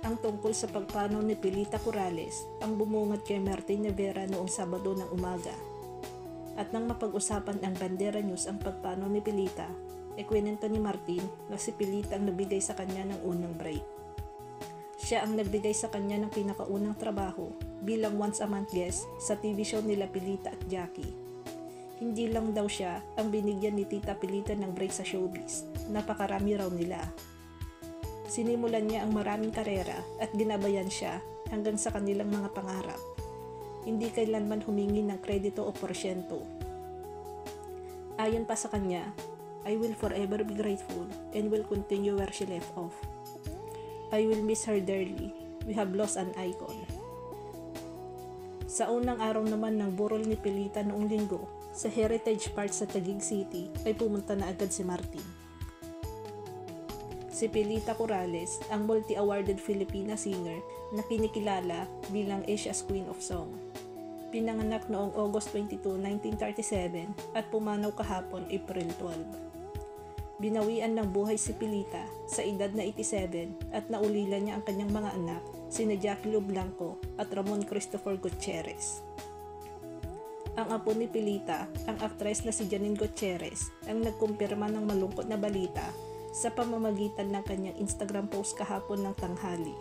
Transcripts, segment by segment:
ang tungkol sa pagpanaw ni Pilita Corrales ang bumungad kay Martin Nevera noong Sabado ng umaga. At nang mapag-usapan ang Bandera News ang pagpanaw ni Pilita, ikwinento ni Martin na si Pilita ang nagbigay sa kanya ng unang break. Siya ang nagbigay sa kanya ng pinakaunang trabaho bilang once a month guest sa TV show nila Pilita at Jackie. Hindi lang daw siya ang binigyan ni Tita Pilita ng break sa showbiz, napakarami raw nila. Sinimulan niya ang maraming karera at ginabayan siya hanggang sa kanilang mga pangarap. Hindi kailanman humingi ng kredito o porsyento. Ayon pa sa kanya, I will forever be grateful and will continue where she left off. I will miss her dearly. We have lost an icon. Sa unang araw naman ng burol ni Pilita noong linggo, sa Heritage Park sa Taguig City ay pumunta na agad si Martin. Si Pilita Corrales, ang multi-awarded Filipina singer na kinikilala bilang Asia's Queen of Song. Pinanganak noong August 22, 1937 at pumanaw kahapon April 12. Binawian ng buhay si Pilita sa edad na 87 at naulila niya ang kanyang mga anak, sina Jackie Lou Blanco at Ramon Christopher Gutierrez. Ang apo ni Pilita, ang aktres na si Janine Gutierrez, ang nagkumpirma ng malungkot na balita sa pamamagitan ng kanyang Instagram post kahapon ng tanghali.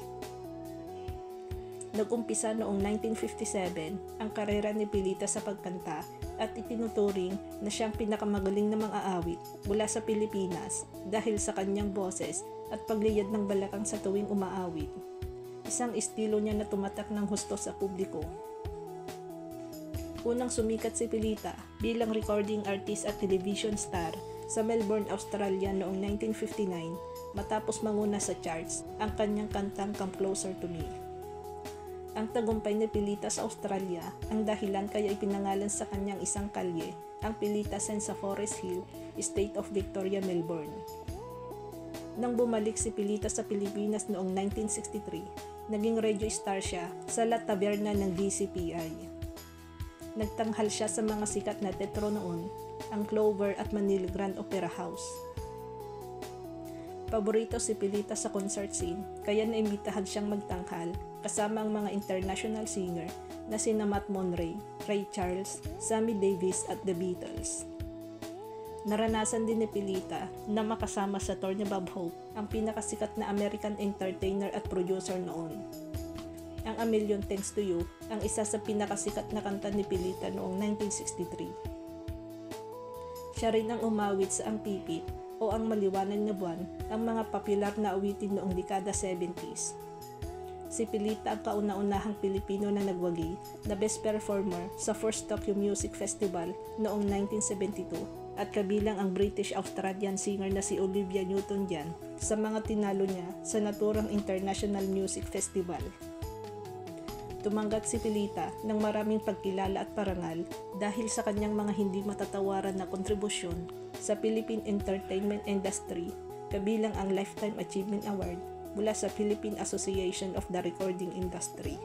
Nag-umpisa noong 1957 ang karera ni Pilita sa pagkanta at itinuturing na siyang pinakamagaling na mang-aawit mula sa Pilipinas dahil sa kanyang boses at pagliyad ng balakang sa tuwing umaawit. Isang estilo niya na tumatak ng husto sa publiko. Unang sumikat si Pilita bilang recording artist at television star sa Melbourne, Australia noong 1959 matapos manguna sa charts ang kanyang kantang Come Closer to Me. Ang tagumpay ni Pilita sa Australia ang dahilan kaya ipinangalan sa kanyang isang kalye ang Pilita Sen sa Forest Hill, State of Victoria, Melbourne. Nang bumalik si Pilita sa Pilipinas noong 1963, naging radio star siya sa La Taberna ng DCPI. Nagtanghal siya sa mga sikat na teatro noon, ang Clover at Manila Grand Opera House. Paborito si Pilita sa concert scene, kaya naimbitahan siyang magtanghal kasama ang mga international singer na sina Matt Monray, Ray Charles, Sammy Davis at The Beatles. Naranasan din ni Pilita na makasama sa tour ni Bob Hope, ang pinakasikat na American entertainer at producer noon. Ang A Million Thanks to You ang isa sa pinakasikat na kanta ni Pilita noong 1963. Siya rin ang umawit sa Ang Pipit o Ang Maliwanag na Buwan, ang mga popular na awitin noong dekada 70s. Si Pilita ang kauna-unahang Pilipino na nagwagi na Best Performer sa First Tokyo Music Festival noong 1972 at kabilang ang British-Australian singer na si Olivia Newton-John sa mga tinalo niya sa naturang International Music Festival. Tumanggap si Pilita ng maraming pagkilala at parangal dahil sa kanyang mga hindi matatawaran na kontribusyon sa Philippine entertainment industry, kabilang ang Lifetime Achievement Award mula sa Philippine Association of the Recording Industry.